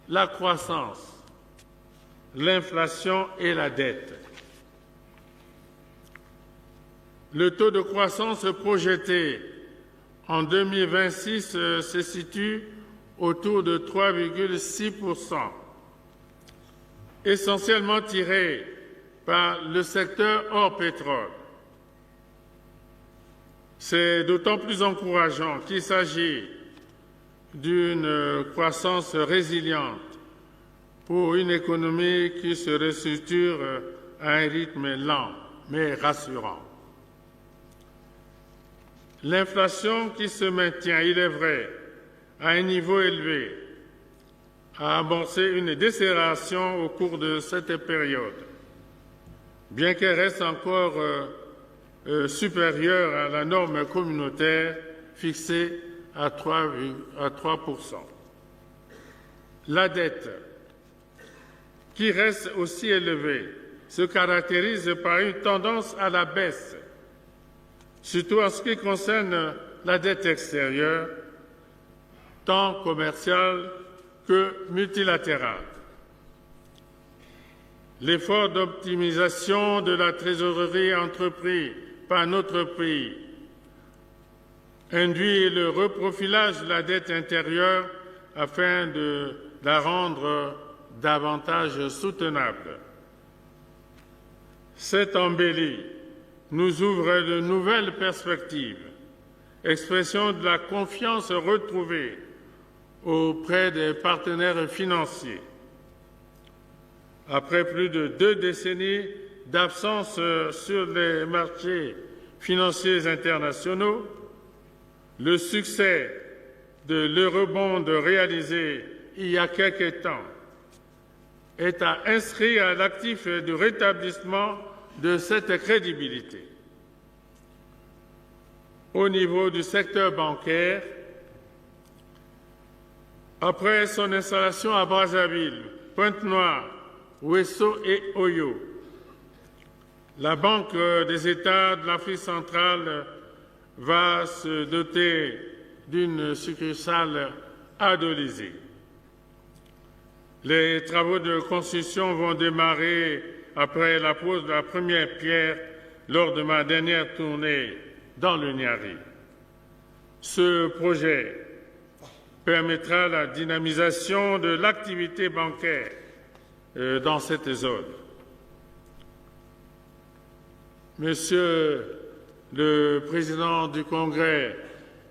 la croissance, l'inflation et la dette. Le taux de croissance projeté en 2026 se situe autour de 3,6%, essentiellement tiré par le secteur hors pétrole. C'est d'autant plus encourageant qu'il s'agit d'une croissance résiliente pour une économie qui se restructure à un rythme lent mais rassurant. L'inflation qui se maintient, il est vrai, à un niveau élevé, a amorcé une décélération au cours de cette période, bien qu'elle reste encore supérieure à la norme communautaire fixée à 3%. La dette, qui reste aussi élevée, se caractérise par une tendance à la baisse, surtout en ce qui concerne la dette extérieure, tant commerciale que multilatérale. L'effort d'optimisation de la trésorerie entrepris par notre pays induit le reprofilage de la dette intérieure afin de la rendre davantage soutenable. Cette embellie nous ouvre de nouvelles perspectives, expression de la confiance retrouvée auprès des partenaires financiers. Après plus de 2 décennies d'absence sur les marchés financiers internationaux, le succès de l'eurobond réalisé il y a quelque temps est à inscrire à l'actif du rétablissement de cette crédibilité. Au niveau du secteur bancaire, après son installation à Brazzaville, Pointe-Noire, Ouesso et Oyo, la Banque des États de l'Afrique centrale va se doter d'une succursale à Dolisie. Les travaux de construction vont démarrer après la pose de la première pierre lors de ma dernière tournée dans le Niari. Ce projet permettra la dynamisation de l'activité bancaire dans cette zone. Monsieur le Président du Congrès,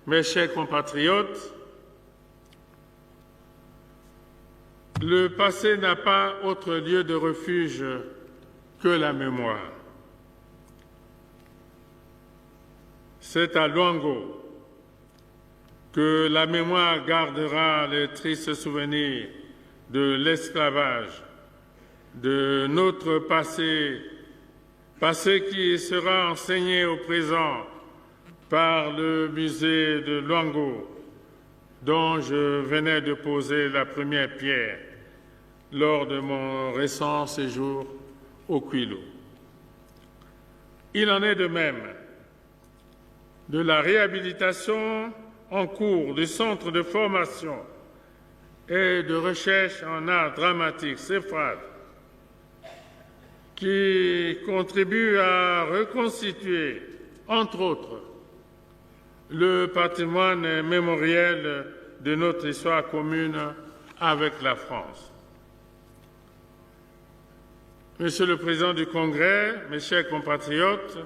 mes chers compatriotes, le passé n'a pas autre lieu de refuge que la mémoire. C'est à Luango que la mémoire gardera les tristes souvenirs de l'esclavage, de notre passé qui sera enseigné au présent par le musée de Luango, dont je venais de poser la première pierre lors de mon récent séjour au Kwilu. Il en est de même de la réhabilitation en cours du centre de formation et de recherche en art dramatique CEFRAD, qui contribue à reconstituer, entre autres, le patrimoine mémoriel de notre histoire commune avec la France. Monsieur le Président du Congrès, mes chers compatriotes,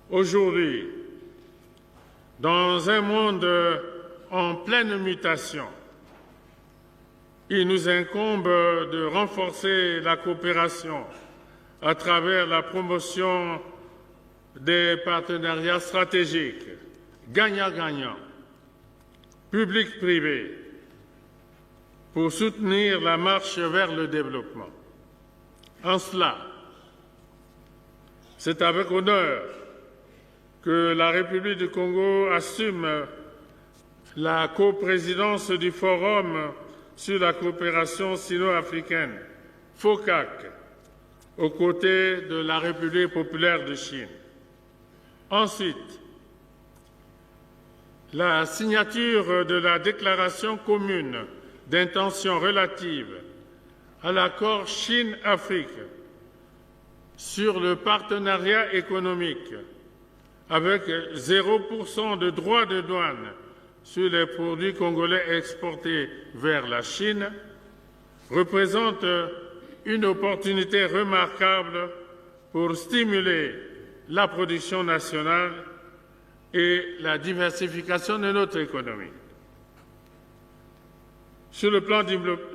aujourd'hui, dans un monde en pleine mutation, il nous incombe de renforcer la coopération à travers la promotion des partenariats stratégiques, gagnant-gagnant, public-privé, pour soutenir la marche vers le développement. En cela, c'est avec honneur que la République du Congo assume la coprésidence du Forum sur la coopération sino-africaine, FOCAC, aux côtés de la République populaire de Chine. Ensuite, la signature de la déclaration commune d'intention relative à l'accord Chine-Afrique sur le partenariat économique avec 0% de droits de douane sur les produits congolais exportés vers la Chine représente une opportunité remarquable pour stimuler la production nationale et la diversification de notre économie. Sur le plan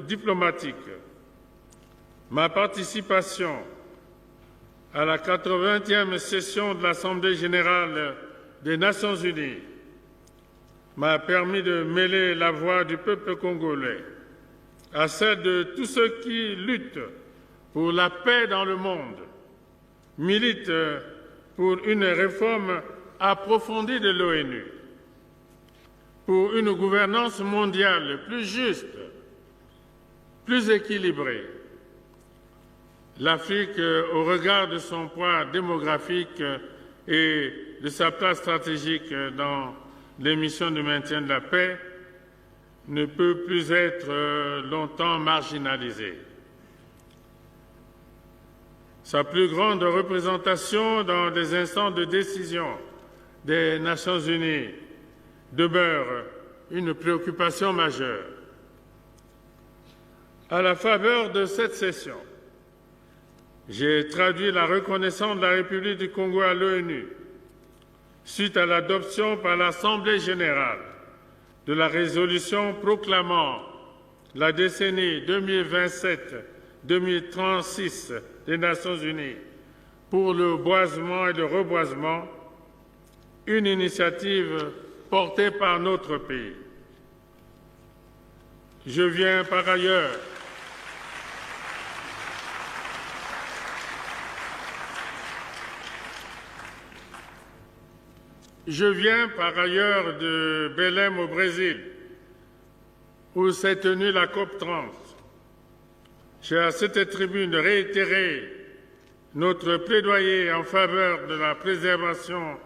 diplomatique, ma participation à la 80e session de l'Assemblée générale des Nations unies m'a permis de mêler la voix du peuple congolais à celle de tous ceux qui luttent pour la paix dans le monde, militent pour une réforme approfondie de l'ONU, pour une gouvernance mondiale plus juste, plus équilibrée. L'Afrique, au regard de son poids démographique et de sa place stratégique dans les missions de maintien de la paix, ne peut plus être longtemps marginalisée. Sa plus grande représentation dans des instances de décision des Nations unies demeure une préoccupation majeure. À la faveur de cette session, j'ai traduit la reconnaissance de la République du Congo à l'ONU suite à l'adoption par l'Assemblée générale de la résolution proclamant la décennie 2027-2036 des Nations unies pour le boisement et le reboisement, une initiative portée par notre pays. Je viens par ailleurs de Belém au Brésil, où s'est tenue la COP 30. J'ai à cette tribune réitéré notre plaidoyer en faveur de la préservation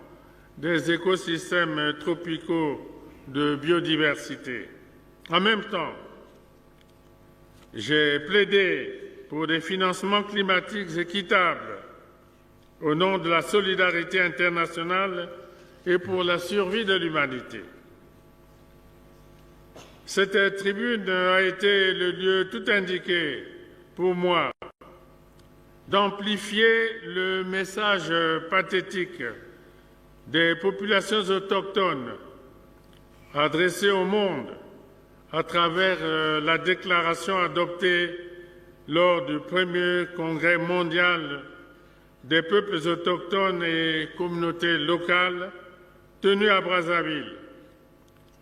des écosystèmes tropicaux de biodiversité. En même temps, j'ai plaidé pour des financements climatiques équitables au nom de la solidarité internationale et pour la survie de l'humanité. Cette tribune a été le lieu tout indiqué pour moi d'amplifier le message pathétique des populations autochtones adressé au monde à travers la déclaration adoptée lors du premier congrès mondial des peuples autochtones et communautés locales tenu à Brazzaville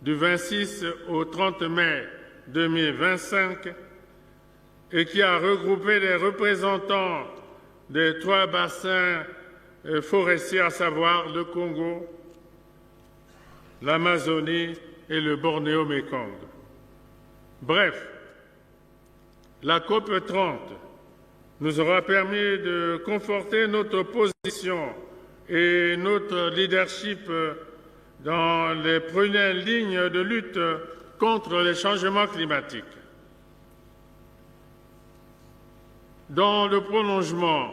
du 26 au 30 mai 2025 et qui a regroupé les représentants des 3 bassins forestiers, à savoir le Congo, l'Amazonie et le Bornéo-Mékong. Bref, la COP 30 nous aura permis de conforter notre position et notre leadership dans les premières lignes de lutte contre les changements climatiques. Dans le prolongement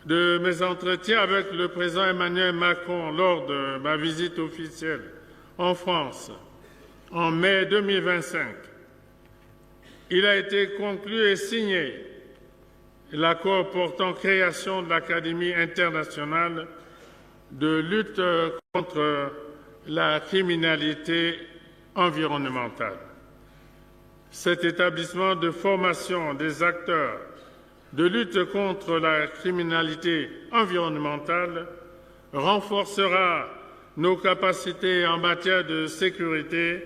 de mes entretiens avec le président Emmanuel Macron lors de ma visite officielle en France en mai 2025, il a été conclu et signé l'accord portant création de l'Académie internationale de lutte contre la criminalité environnementale. Cet établissement de formation des acteurs de lutte contre la criminalité environnementale renforcera nos capacités en matière de sécurité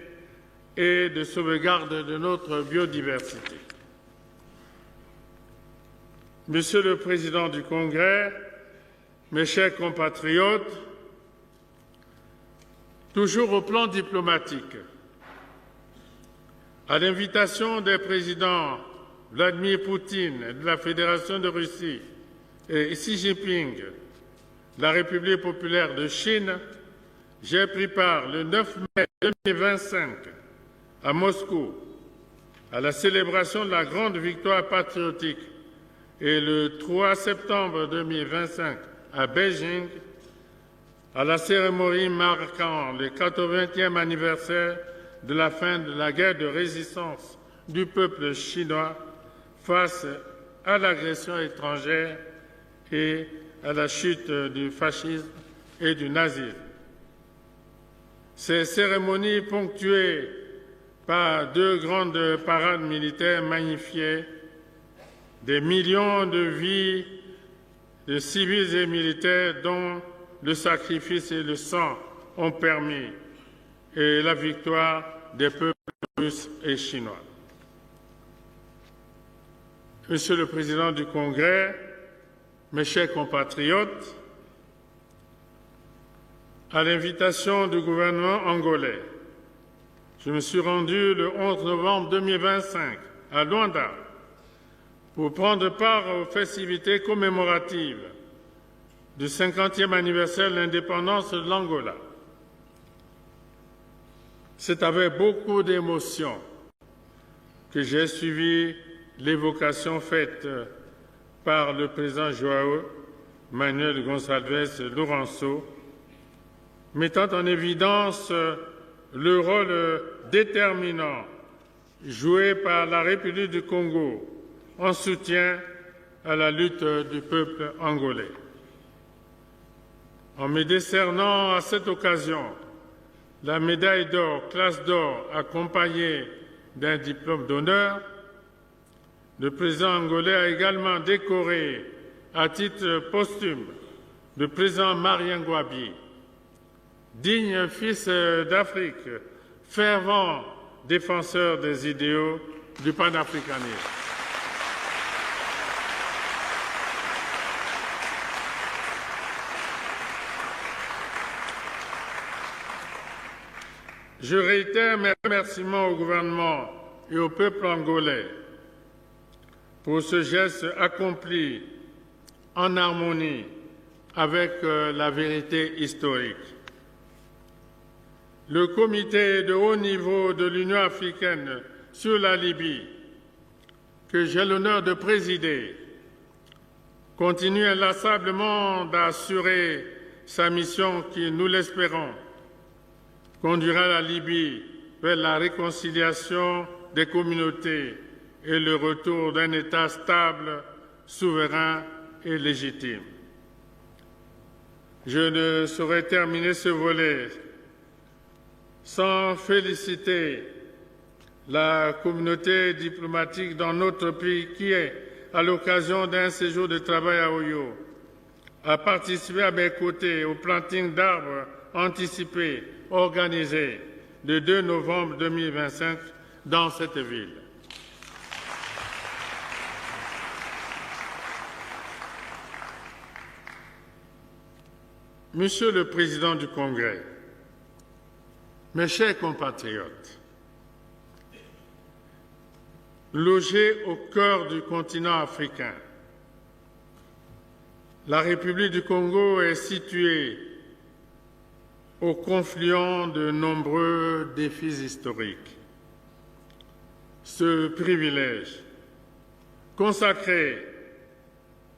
et de sauvegarde de notre biodiversité. Monsieur le Président du Congrès, mes chers compatriotes, toujours au plan diplomatique, à l'invitation des présidents Vladimir Poutine de la Fédération de Russie et Xi Jinping de la République populaire de Chine, j'ai pris part le 9 mai 2025 à Moscou à la célébration de la grande victoire patriotique et le 3 septembre 2025 à Beijing à la cérémonie marquant le 80e anniversaire de la fin de la guerre de résistance du peuple chinois face à l'agression étrangère et à la chute du fascisme et du nazisme. Ces cérémonies ponctuées par deux grandes parades militaires magnifiées, des millions de vies de civils et militaires dont le sacrifice et le sang ont permis, et la victoire des peuples russes et chinois. Monsieur le Président du Congrès, mes chers compatriotes, à l'invitation du gouvernement angolais, je me suis rendu le 11 novembre 2025 à Luanda pour prendre part aux festivités commémoratives du 50e anniversaire de l'indépendance de l'Angola. C'est avec beaucoup d'émotion que j'ai suivi l'évocation faite par le président João Manuel Gonçalves Lourenço, mettant en évidence le rôle déterminant joué par la République du Congo en soutien à la lutte du peuple angolais. En me décernant à cette occasion la médaille d'or, classe d'or, accompagnée d'un diplôme d'honneur, le président angolais a également décoré à titre posthume le président Marien Ngouabi, digne fils d'Afrique, fervent défenseur des idéaux du panafricanisme. Je réitère mes remerciements au gouvernement et au peuple angolais pour ce geste accompli en harmonie avec la vérité historique. Le comité de haut niveau de l'Union africaine sur la Libye, que j'ai l'honneur de présider, continue inlassablement d'assurer sa mission qui, nous l'espérons, conduira la Libye vers la réconciliation des communautés et le retour d'un État stable, souverain et légitime. Je ne saurais terminer ce volet sans féliciter la communauté diplomatique dans notre pays qui est, à l'occasion d'un séjour de travail à Oyo, a participé à mes côtés au planting d'arbres anticipé organisé le 2 novembre 2025 dans cette ville. Monsieur le Président du Congrès, mes chers compatriotes, logée au cœur du continent africain, la République du Congo est située au confluent de nombreux défis historiques. Ce privilège, consacré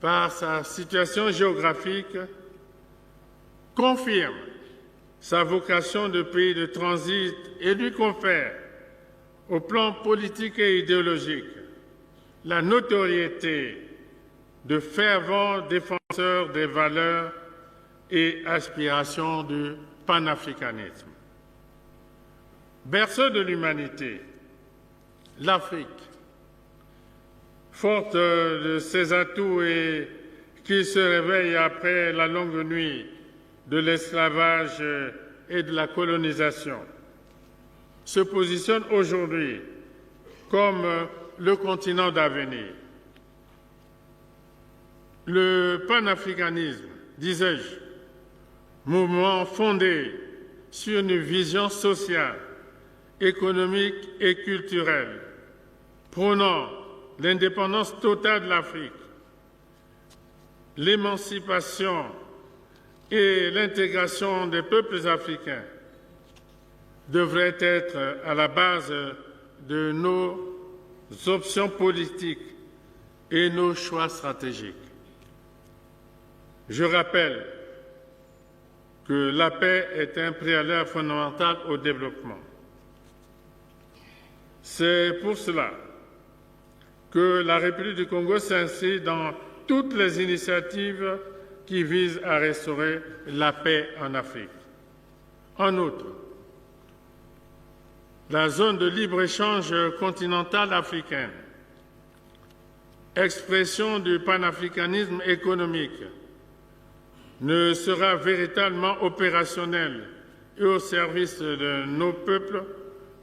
par sa situation géographique, confirme sa vocation de pays de transit et lui confère au plan politique et idéologique, la notoriété de fervents défenseurs des valeurs et aspirations du panafricanisme. Berceau de l'humanité, l'Afrique, forte de ses atouts et qui se réveille après la longue nuit de l'esclavage et de la colonisation, se positionne aujourd'hui comme le continent d'avenir. Le panafricanisme, disais-je, mouvement fondé sur une vision sociale, économique et culturelle, prônant l'indépendance totale de l'Afrique, l'émancipation et l'intégration des peuples africains, devrait être à la base de nos options politiques et nos choix stratégiques. Je rappelle que la paix est un préalable fondamental au développement. C'est pour cela que la République du Congo s'inscrit dans toutes les initiatives qui visent à restaurer la paix en Afrique. En outre, la zone de libre-échange continentale africaine, expression du panafricanisme économique, ne sera véritablement opérationnelle et au service de nos peuples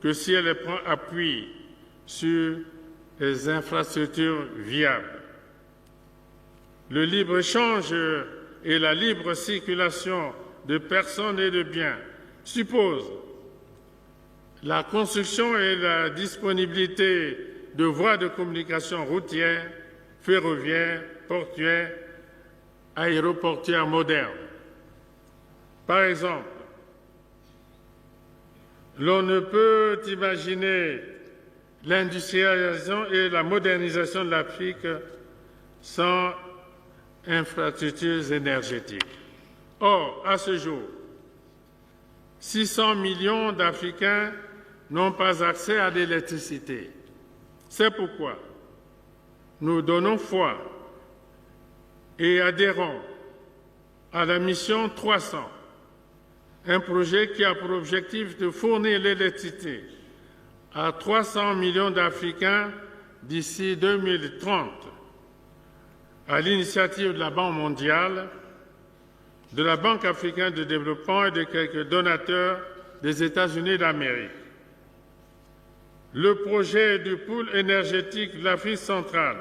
que si elle prend appui sur des infrastructures viables. Le libre-échange et la libre circulation de personnes et de biens supposent la construction et la disponibilité de voies de communication routières, ferroviaires, portuaires, aéroportuaires modernes. Par exemple, l'on ne peut imaginer l'industrialisation et la modernisation de l'Afrique sans infrastructures énergétiques. Or, à ce jour, 600 millions d'Africains n'ont pas accès à l'électricité. C'est pourquoi nous donnons foi et adhérons à la mission 300, un projet qui a pour objectif de fournir l'électricité à 300 millions d'Africains d'ici 2030, à l'initiative de la Banque mondiale, de la Banque africaine de développement et de quelques donateurs des États-Unis d'Amérique. Le projet du pôle énergétique de l'Afrique centrale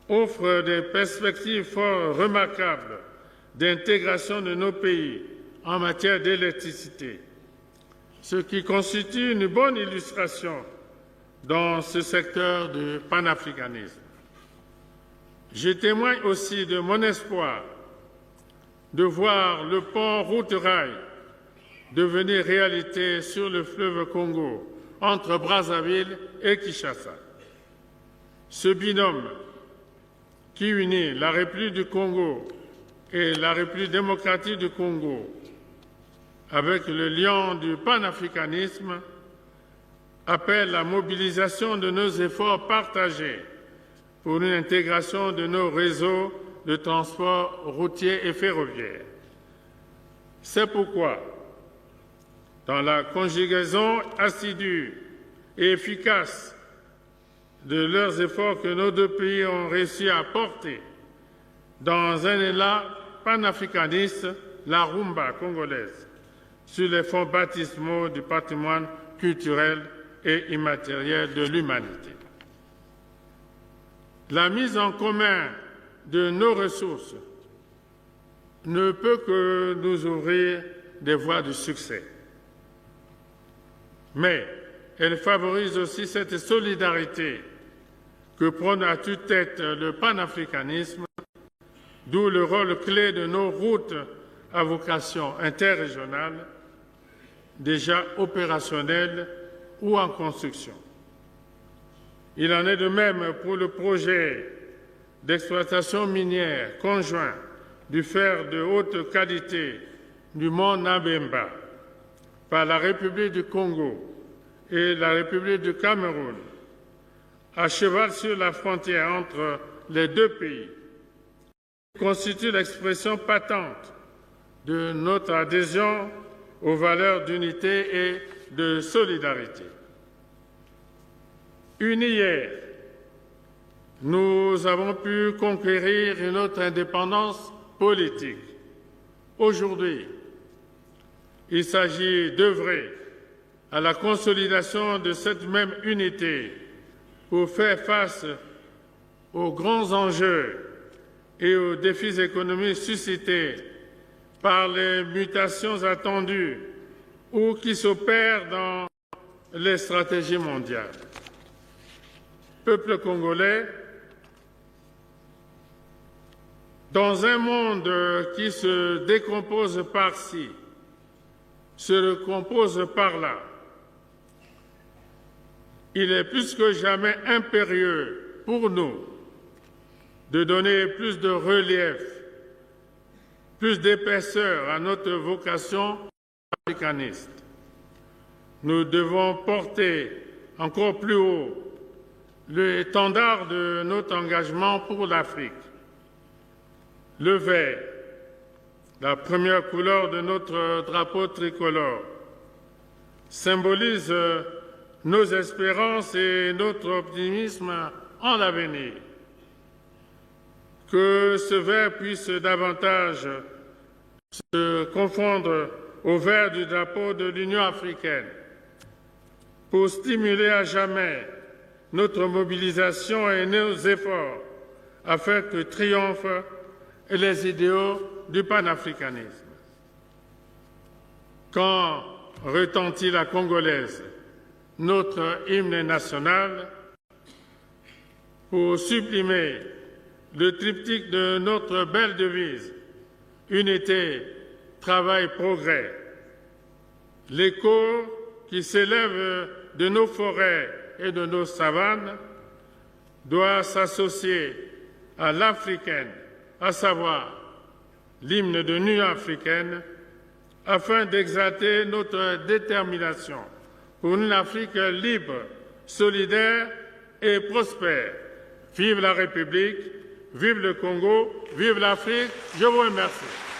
offre des perspectives fort remarquables d'intégration de nos pays en matière d'électricité, ce qui constitue une bonne illustration dans ce secteur du panafricanisme. Je témoigne aussi de mon espoir de voir le pont route-rail devenir réalité sur le fleuve Congo entre Brazzaville et Kinshasa. Ce binôme qui unit la République du Congo et la République démocratique du Congo avec le lion du panafricanisme appelle la mobilisation de nos efforts partagés pour une intégration de nos réseaux de transport routier et ferroviaire. C'est pourquoi, dans la conjugaison assidue et efficace de leurs efforts que nos deux pays ont réussi à porter dans un élan panafricaniste, la rumba congolaise, sur les fonds baptismaux du patrimoine culturel et immatériel de l'humanité. La mise en commun de nos ressources ne peut que nous ouvrir des voies de succès. Mais elle favorise aussi cette solidarité que prône à toute tête le panafricanisme, d'où le rôle clé de nos routes à vocation interrégionale, déjà opérationnelles ou en construction. Il en est de même pour le projet d'exploitation minière conjoint du fer de haute qualité du mont Nabemba par la République du Congo et la République du Cameroun, à cheval sur la frontière entre les deux pays, constitue l'expression patente de notre adhésion aux valeurs d'unité et de solidarité. Unis hier, nous avons pu conquérir notre indépendance politique. Aujourd'hui, il s'agit d'œuvrer à la consolidation de cette même unité pour faire face aux grands enjeux et aux défis économiques suscités par les mutations attendues ou qui s'opèrent dans les stratégies mondiales. Peuple congolais, dans un monde qui se décompose par-ci, se recompose par-là, il est plus que jamais impérieux pour nous de donner plus de relief, plus d'épaisseur à notre vocation africaniste. Nous devons porter encore plus haut l'étendard de notre engagement pour l'Afrique. Le vert, la première couleur de notre drapeau tricolore, symbolise nos espérances et notre optimisme en l'avenir. Que ce vert puisse davantage se confondre au vert du drapeau de l'Union africaine pour stimuler à jamais notre mobilisation et nos efforts afin que triomphent les idéaux du panafricanisme. Quand retentit la congolaise, notre hymne national, pour sublimer le triptyque de notre belle devise « Unité, travail, progrès », l'écho qui s'élève de nos forêts et de nos savanes doit s'associer à l'africaine, à savoir l'hymne de l'Union africaine, afin d'exalter notre détermination pour une Afrique libre, solidaire et prospère. Vive la République, vive le Congo, vive l'Afrique. Je vous remercie.